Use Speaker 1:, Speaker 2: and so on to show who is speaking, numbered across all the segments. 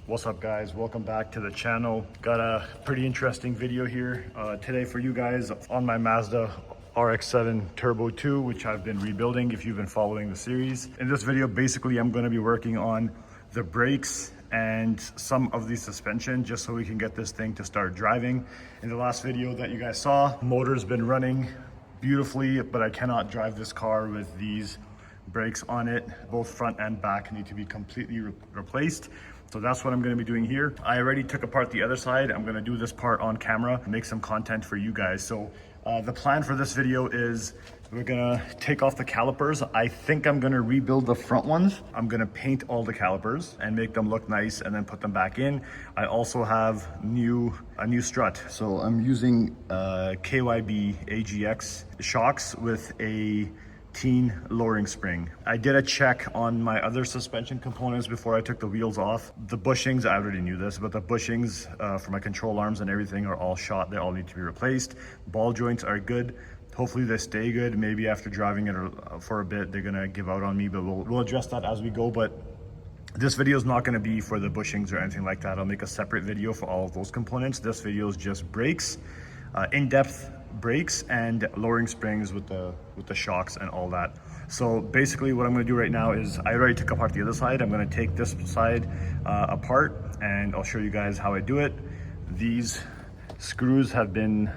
Speaker 1: What's up guys, welcome back to the channel. Got a pretty interesting video here today for you guys on my Mazda Rx-7 Turbo 2, which I've been rebuilding if you've been following the series. In this video, basically I'm going to be working on the brakes and some of the suspension just so we can get this thing to start driving. In the last video that you guys saw, motor's been running beautifully, but I cannot drive this car with these brakes on it. Both front and back need to be completely replaced. So that's what I'm going to be doing here. I already took apart the other side. I'm going to do this part on camera, make some content for you guys. So the plan for this video is we're going to take off the calipers. I think I'm going to rebuild the front ones. I'm going to paint all the calipers and make them look nice and then put them back in. I also have a new strut. So I'm using KYB AGX Shocks with a TEIN lowering spring. I did a check on my other suspension components before I took the wheels off. The bushings, I already knew this, but the bushings for my control arms and everything are all shot. They all need to be replaced. Ball joints are good. Hopefully they stay good. Maybe after driving it for a bit, they're gonna give out on me, but we'll address that as we go. But this video is not gonna be for the bushings or anything like that. I'll make a separate video for all of those components. This video is just brakes, in-depth brakes and lowering springs with the shocks and all that. So basically what I'm going to do right now is I already took apart the other side. I'm going to take this side apart and I'll show you guys how I do it. These screws have been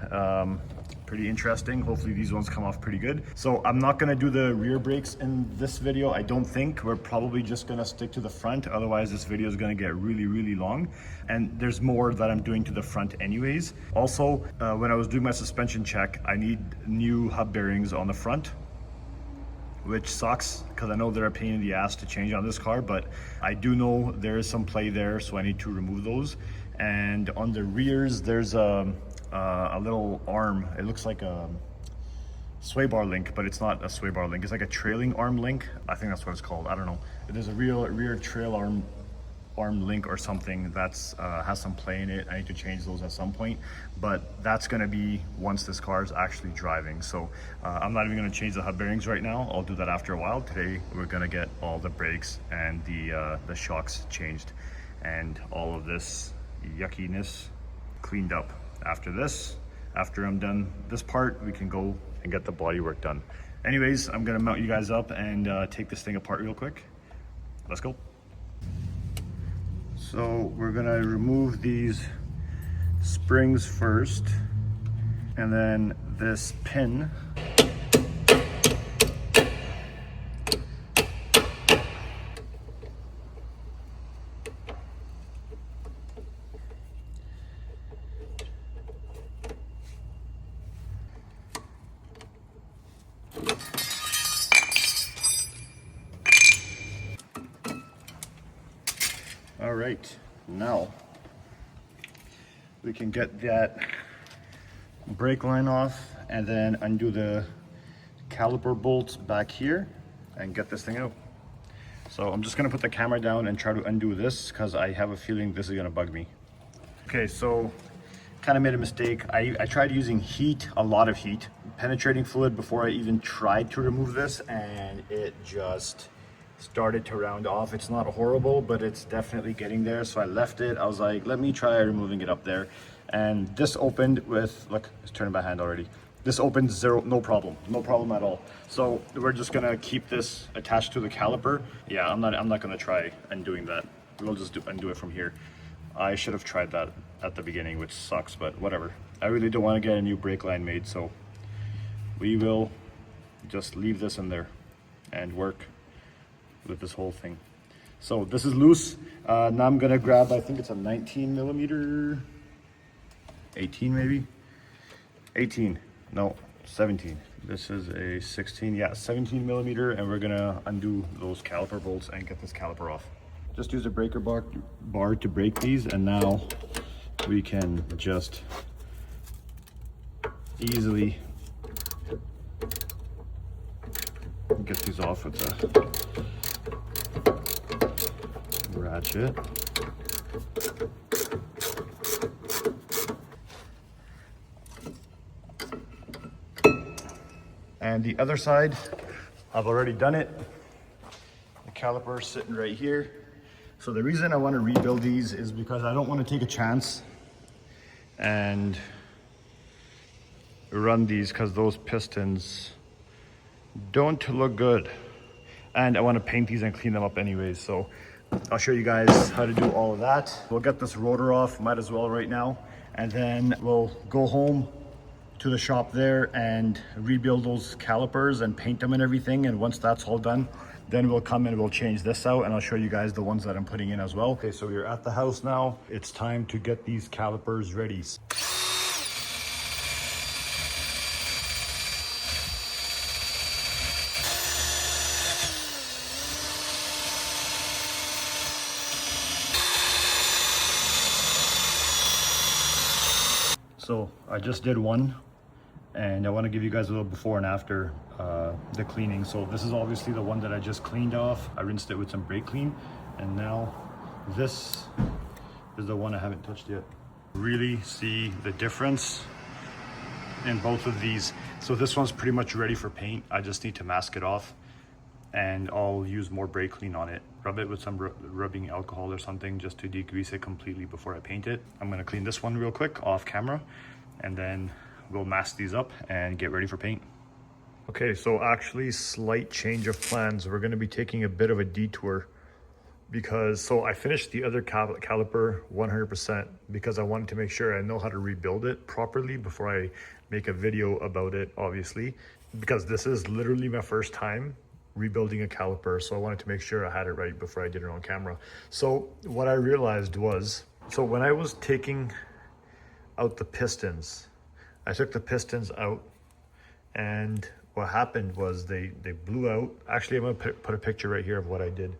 Speaker 1: pretty interesting. Hopefully these ones come off pretty good. So I'm not going to do the rear brakes in this video. I don't think. We're probably just going to stick to the front. Otherwise this video is going to get really long, and there's more that I'm doing to the front anyways. Also when I was doing my suspension check, I need new hub bearings on the front, which sucks because I know they're a pain in the ass to change on this car, but I do know there is some play there, so I need to remove those. And on the rears there's a little arm. It looks like a sway bar link, but it's not a sway bar link. It's like a trailing arm link. I think that's what it's called. I don't know. There's a rear trail arm link or something that's has some play in it. I need to change those at some point, but that's going to be once this car is actually driving. So I'm not even going to change the hub bearings right now. I'll do that after a while. Today we're going to get all the brakes and the shocks changed and all of this yuckiness cleaned up. After I'm done this part, we can go and get the body work done. Anyways, I'm gonna mount you guys up and take this thing apart real quick. Let's go. So we're gonna remove these springs first, and then this pin. All right, now we can get that brake line off and then undo the caliper bolts back here and get this thing out. So I'm just gonna put the camera down and try to undo this because I have a feeling this is gonna bug me. Okay, so kind of made a mistake. I tried using heat, a lot of heat, penetrating fluid before I even tried to remove this, and it just started to round off. It's not horrible, but it's definitely getting there. So I left it. I was like, let me try removing it up there. And this opened with, look, it's turning by hand already. This opened no problem at all. So we're just gonna keep this attached to the caliper. Yeah, I'm not gonna try undoing that. We'll just undo it from here. I should have tried that at the beginning, which sucks, but whatever. I really don't want to get a new brake line made, so we will just leave this in there and work with this whole thing. So this is loose. Now I'm gonna grab, I think it's a 19 millimeter, 18 maybe, 18, no, 17. This is a 16, yeah, 17 millimeter, and we're gonna undo those caliper bolts and get this caliper off. Just use a breaker bar to break these, and now we can just easily get these off with the ratchet. And the other side, I've already done it. The caliper is sitting right here. So the reason I want to rebuild these is because I don't want to take a chance and run these because those pistons don't look good. And I want to paint these and clean them up anyways. So I'll show you guys how to do all of that. We'll get this rotor off, might as well right now. And then we'll go home to the shop there and rebuild those calipers and paint them and everything. And once that's all done, then we'll come and we'll change this out and I'll show you guys the ones that I'm putting in as well. Okay, so we're at the house now. It's time to get these calipers ready. So I just did one and I want to give you guys a little before and after the cleaning. So this is obviously the one that I just cleaned off. I rinsed it with some brake clean, and now this is the one I haven't touched yet. Really see the difference in both of these. So this one's pretty much ready for paint. I just need to mask it off, and I'll use more brake clean on it. Rub it with some rubbing alcohol or something just to degrease it completely before I paint it. I'm gonna clean this one real quick off camera, and then we'll mask these up and get ready for paint. Okay, so actually slight change of plans. We're gonna be taking a bit of a detour because, so I finished the other caliper 100% because I wanted to make sure I know how to rebuild it properly before I make a video about it, obviously, because this is literally my first time rebuilding a caliper. So I wanted to make sure I had it right before I did it on camera. So what I realized was, so when I was taking out the pistons, I took the pistons out, and what happened was they blew out. Actually, I'm gonna put a picture right here of what I did.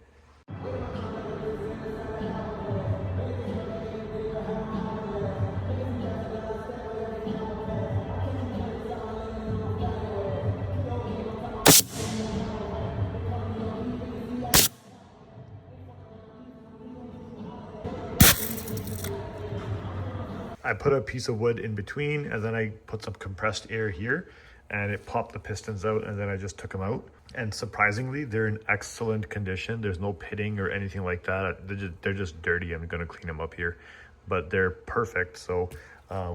Speaker 1: I put a piece of wood in between, and then I put some compressed air here, and it popped the pistons out, and then I just took them out. And surprisingly, they're in excellent condition. There's no pitting or anything like that. They're just dirty. I'm gonna clean them up here, but they're perfect, so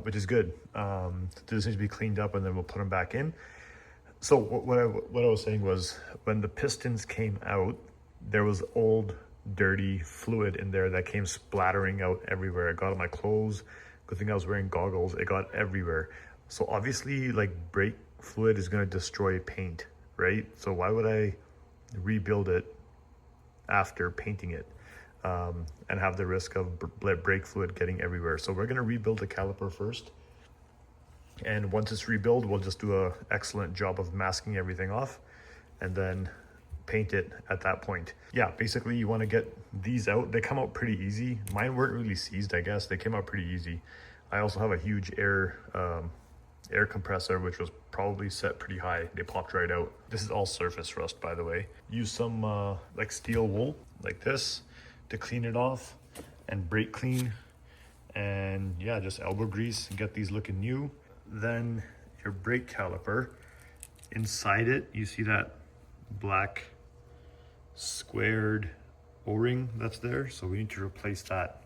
Speaker 1: which is good. This needs to be cleaned up, and then we'll put them back in. So what I was saying was, when the pistons came out, there was old, dirty fluid in there that came splattering out everywhere. It got on my clothes. Good thing I was wearing goggles. It got everywhere. So obviously, like, brake fluid is going to destroy paint, right? So why would I rebuild it after painting it and have the risk of brake fluid getting everywhere? So we're going to rebuild the caliper first. And once it's rebuilt, we'll just do an excellent job of masking everything off and then paint it at that point. Yeah, basically you want to get these out. They come out pretty easy. Mine weren't really seized, I guess. They came out pretty easy. I also have a huge air compressor, which was probably set pretty high. They popped right out. This is all surface rust, by the way. Use some like steel wool like this to clean it off, and brake clean, and yeah, just elbow grease and get these looking new. Then your brake caliper, inside it, you see that black squared O-ring that's there, so we need to replace that.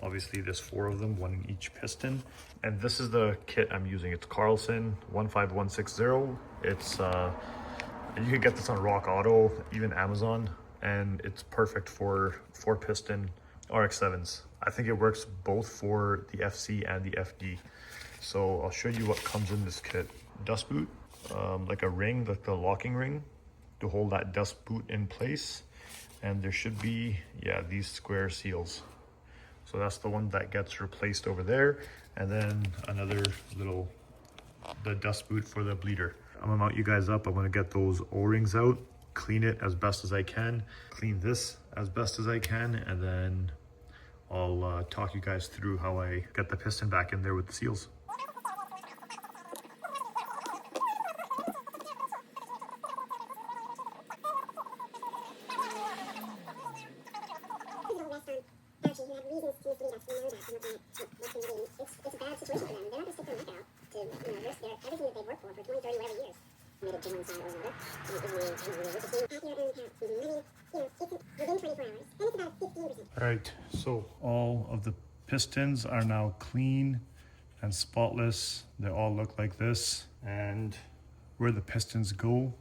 Speaker 1: Obviously there's 4 of them, 1 in each piston, and this is the kit I'm using. It's Carlson 15160. It's you can get this on Rock Auto, even Amazon, and it's perfect for 4-piston RX-7s. I think it works both for the FC and the FD. So I'll show you what comes in this kit. Dust boot, like a ring, like the locking ring to hold that dust boot in place. And there should be, yeah, these square seals. So that's the one that gets replaced over there. And then another little, the dust boot for the bleeder. I'm gonna mount you guys up. I'm gonna get those O-rings out, clean it as best as I can, clean this as best as I can, and then I'll talk you guys through how I get the piston back in there with the seals.
Speaker 2: Within 24 hours, and it's about 50
Speaker 1: all of the pistons are now clean and spotless. They all look like this, and where the pistons go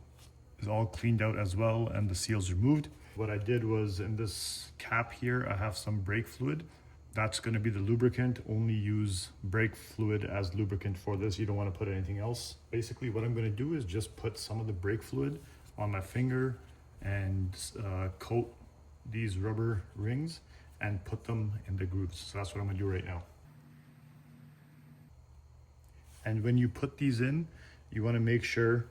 Speaker 1: is all cleaned out as well, and the seals removed. What I did was, in this cap here, I have some brake fluid. That's going to be the lubricant. Only use brake fluid as lubricant for this. You don't want to put anything else. Basically what I'm going to do is just put some of the brake fluid on my finger and coat these rubber rings and put them in the grooves. So that's what I'm going to do right now. And when you put these in, you want to make sure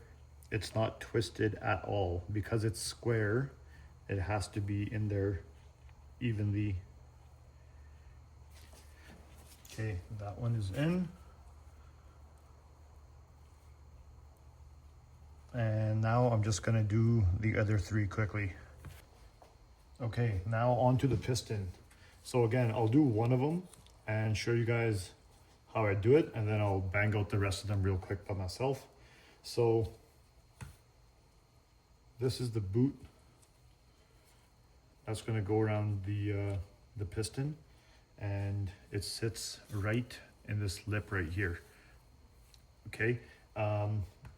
Speaker 1: it's not twisted at all. Because it's square, it has to be in there evenly. Okay, that one is in. And now I'm just gonna do the other three quickly. Okay, now onto the piston. So again, I'll do one of them and show you guys how I do it, and then I'll bang out the rest of them real quick by myself. So this is the boot that's going to go around the piston, and it sits right in this lip right here. Okay,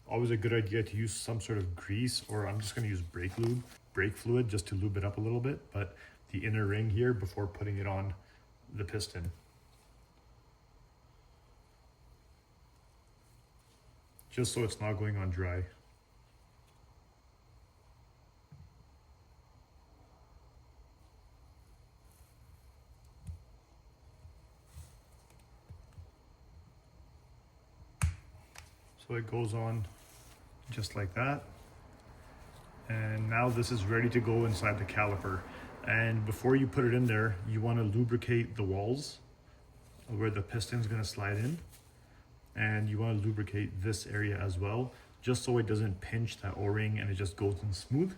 Speaker 1: always a good idea to use some sort of grease, or I'm just going to use brake fluid just to lube it up a little bit, but the inner ring here before putting it on the piston. Just so it's not going on dry. So it goes on just like that. And now this is ready to go inside the caliper. And before you put it in there, you want to lubricate the walls where the piston's going to slide in. And you want to lubricate this area as well, just so it doesn't pinch that O-ring and it just goes in smooth.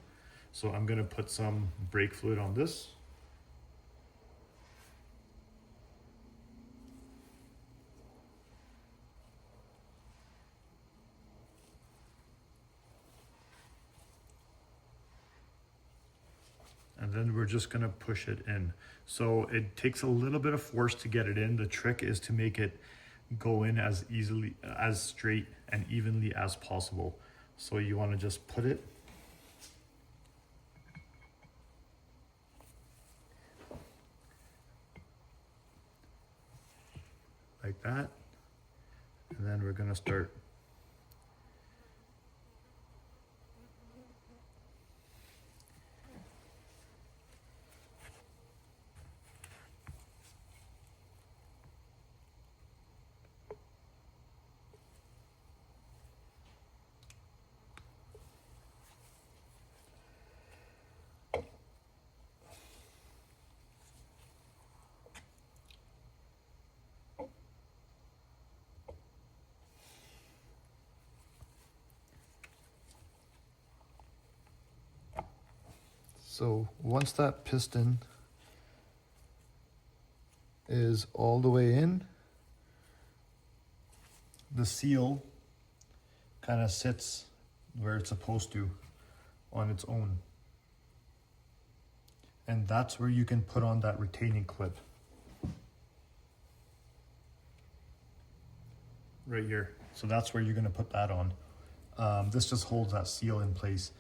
Speaker 1: So I'm going to put some brake fluid on this. And then we're just gonna push it in. So it takes a little bit of force to get it in. The trick is to make it go in as easily, as straight and evenly as possible. So you wanna just put it like that. And then we're gonna start So once that piston is all the way in, the seal kind of sits where it's supposed to on its own. And that's where you can put on that retaining clip. Right here. So that's where you're going to put that on. This just holds that seal in place.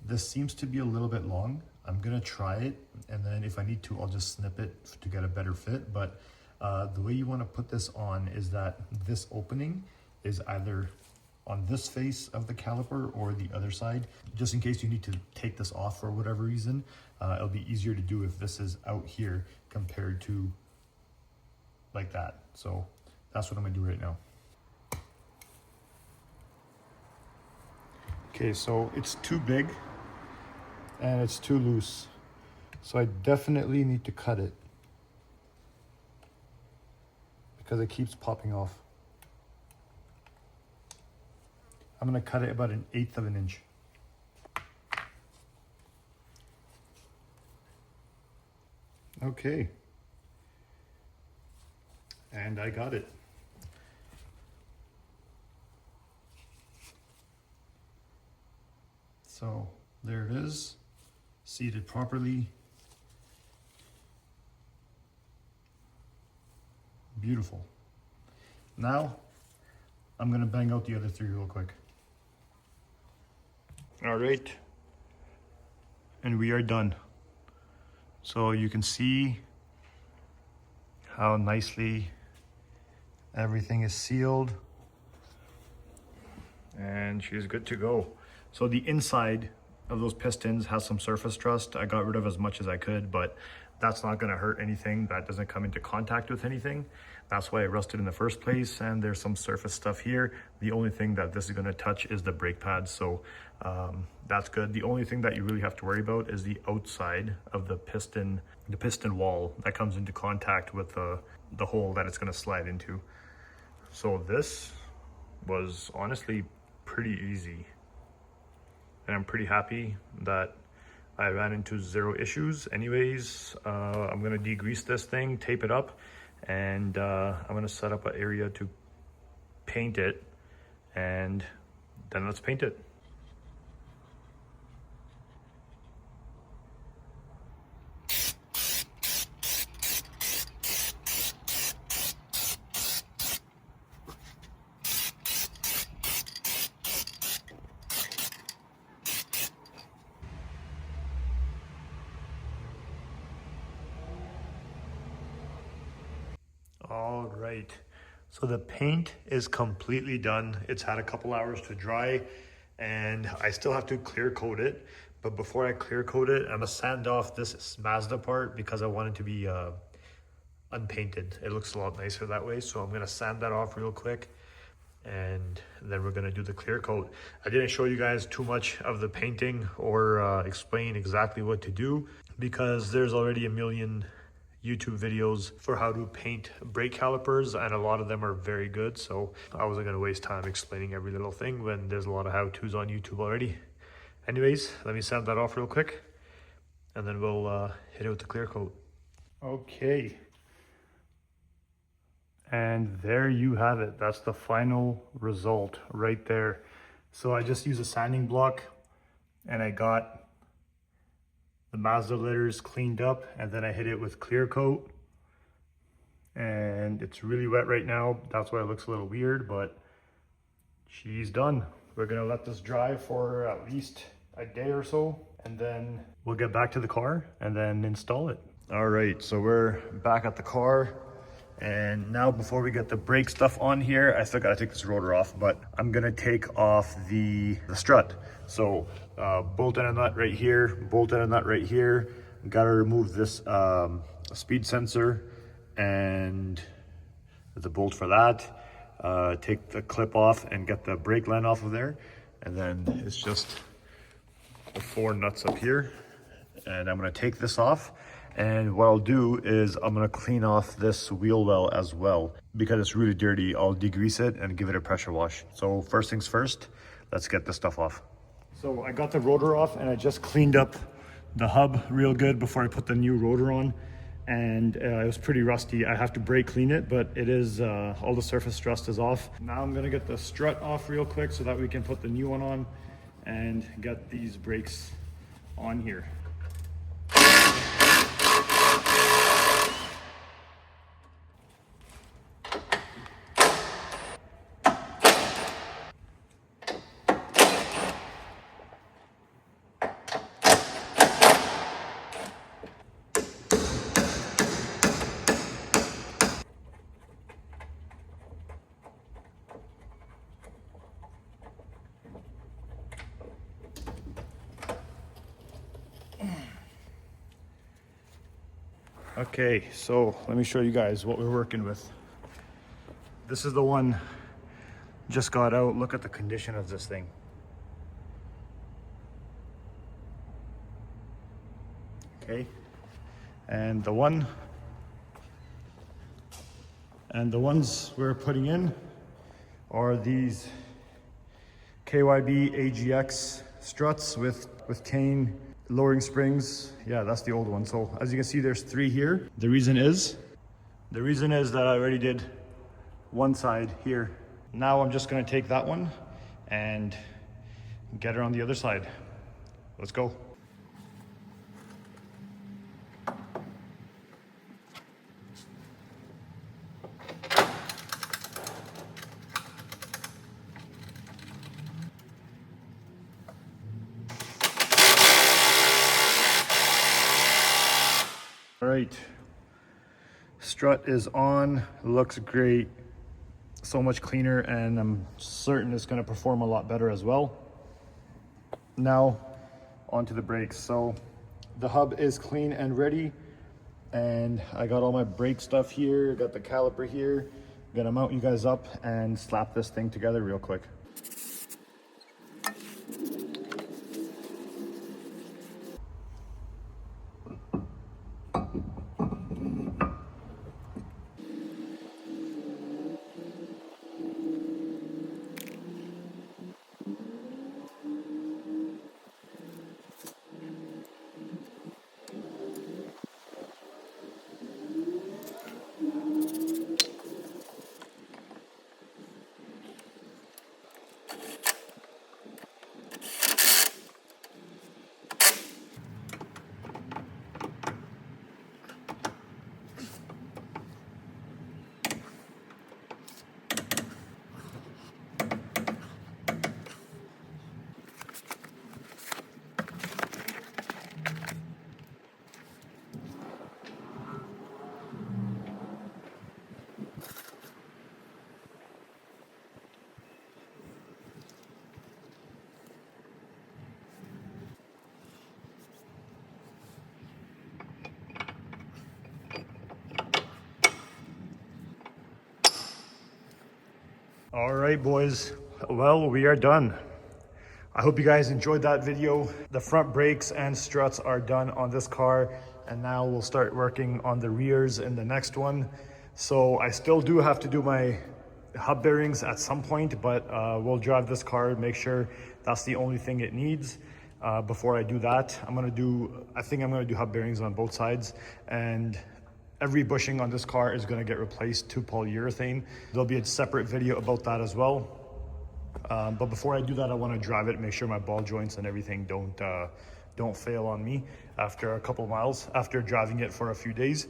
Speaker 1: This seems to be a little bit long. I'm gonna try it, and then if I need to, I'll just snip it to get a better fit. But the way you want to put this on is that this opening is either on this face of the caliper or the other side. Just in case you need to take this off for whatever reason, it'll be easier to do if this is out here compared to like that. So that's what I'm gonna do right now. Okay, so it's too big and it's too loose. So I definitely need to cut it because it keeps popping off. I'm gonna cut it about 1/8 of an inch. Okay. And I got it. So there it is, seated properly. Beautiful. Now, I'm gonna bang out the other three real quick. All right, and we are done. So you can see how nicely everything is sealed, and she's good to go. So the inside of those pistons has some surface rust. I got rid of as much as I could, but that's not gonna hurt anything. That doesn't come into contact with anything. That's why it rusted in the first place. And there's some surface stuff here. The only thing that this is gonna touch is the brake pads. So that's good. The only thing that you really have to worry about is the outside of the piston wall that comes into contact with the hole that it's gonna slide into. So this was honestly pretty easy. And I'm pretty happy that I ran into zero issues. Anyways, I'm gonna degrease this thing, tape it up, and I'm gonna set up an area to paint it, and then let's paint it. All right, so the paint is completely done. It's had a couple hours to dry, and I still have to clear coat it. But before I clear coat it, I'm gonna sand off this Mazda part because I want it to be unpainted. It looks a lot nicer that way. So I'm gonna sand that off real quick, and then we're gonna do the clear coat. I didn't show you guys too much of the painting or explain exactly what to do because there's already a million YouTube videos for how to paint brake calipers, and a lot of them are very good. So I wasn't gonna waste time explaining every little thing when there's a lot of how-tos on YouTube already. Anyways, let me sand that off real quick, and then we'll hit it with the clear coat. Okay. And there you have it. That's the final result right there. So I just used a sanding block, and I got the Mazda letters cleaned up, and then I hit it with clear coat, and it's really wet right now. That's why it looks a little weird, but she's done. We're gonna let this dry for at least a day or so, and then we'll get back to the car and then install it. All right, so we're back at the car. And now before we get the brake stuff on here, I still gotta take this rotor off, but I'm gonna take off the strut. So bolt in a nut right here, bolt in a nut right here. Gotta remove this speed sensor and the bolt for that. Take the clip off and get the brake line off of there. And then it's just the 4 nuts up here. And I'm gonna take this off. And what I'll do is I'm gonna clean off this wheel well as well. Because it's really dirty, I'll degrease it and give it a pressure wash. So first things first, let's get this stuff off. So I got the rotor off, and I just cleaned up the hub real good before I put the new rotor on. And it was pretty rusty. I have to brake clean it, but it is, all the surface rust is off. Now I'm gonna get the strut off real quick so that we can put the new one on and get these brakes on here. Okay, so let me show you guys what we're working with. This is the one just got out. Look at the condition of this thing. Okay, and the ones we're putting in are these KYB AGX struts with TEIN lowering springs. Yeah, that's the old one. So as you can see, there's 3 here. The reason is that I already did one side here. Now I'm just gonna take that one and get her on the other side. Let's go. right, strut is on, looks great, so much cleaner, and I'm certain it's going to perform a lot better as well. Now onto the brakes. So the hub is clean and ready, and I got all my brake stuff here, got the caliper here. I'm gonna mount you guys up and slap this thing together real quick. All right, boys. Well, we are done. I hope you guys enjoyed that video. The front brakes and struts are done on this car, and now we'll start working on the rears in the next one. So I still do have to do my hub bearings at some point, but we'll drive this car, make sure that's the only thing it needs. Before I do that, I think I'm gonna do hub bearings on both sides, and every bushing on this car is going to get replaced to polyurethane. There'll be a separate video about that as well. But before I do that, I want to drive it, make sure my ball joints and everything don't fail on me after a couple miles, after driving it for a few days.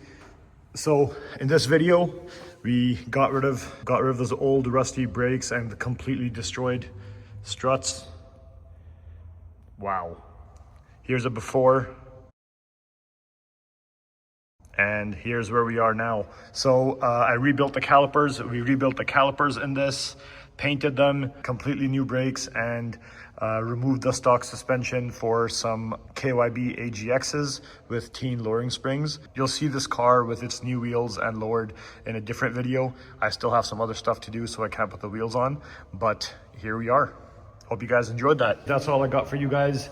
Speaker 1: So in this video, we got rid of those old rusty brakes and the completely destroyed struts. Wow. Here's a before. And here's where we are now. So I rebuilt the calipers. We rebuilt the calipers in this, painted them, completely new brakes, and removed the stock suspension for some KYB AGXs with TEIN lowering springs. You'll see this car with its new wheels and lowered in a different video. I still have some other stuff to do, so I can't put the wheels on, but here we are. Hope you guys enjoyed that. That's all I got for you guys.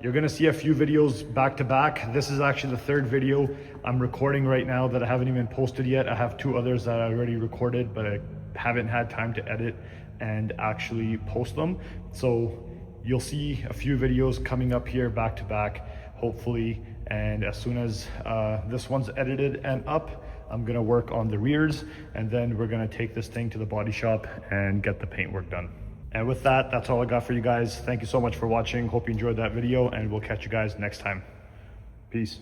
Speaker 1: You're gonna see a few videos back to back. This is actually the third video I'm recording right now that I haven't even posted yet. I have two others that I already recorded, but I haven't had time to edit and actually post them. So you'll see a few videos coming up here back to back, hopefully. And as soon as this one's edited and up, I'm gonna work on the rears, and then we're gonna take this thing to the body shop and get the paint work done. And with that, that's all I got for you guys. Thank you so much for watching. Hope you enjoyed that video, and we'll catch you guys next time. Peace.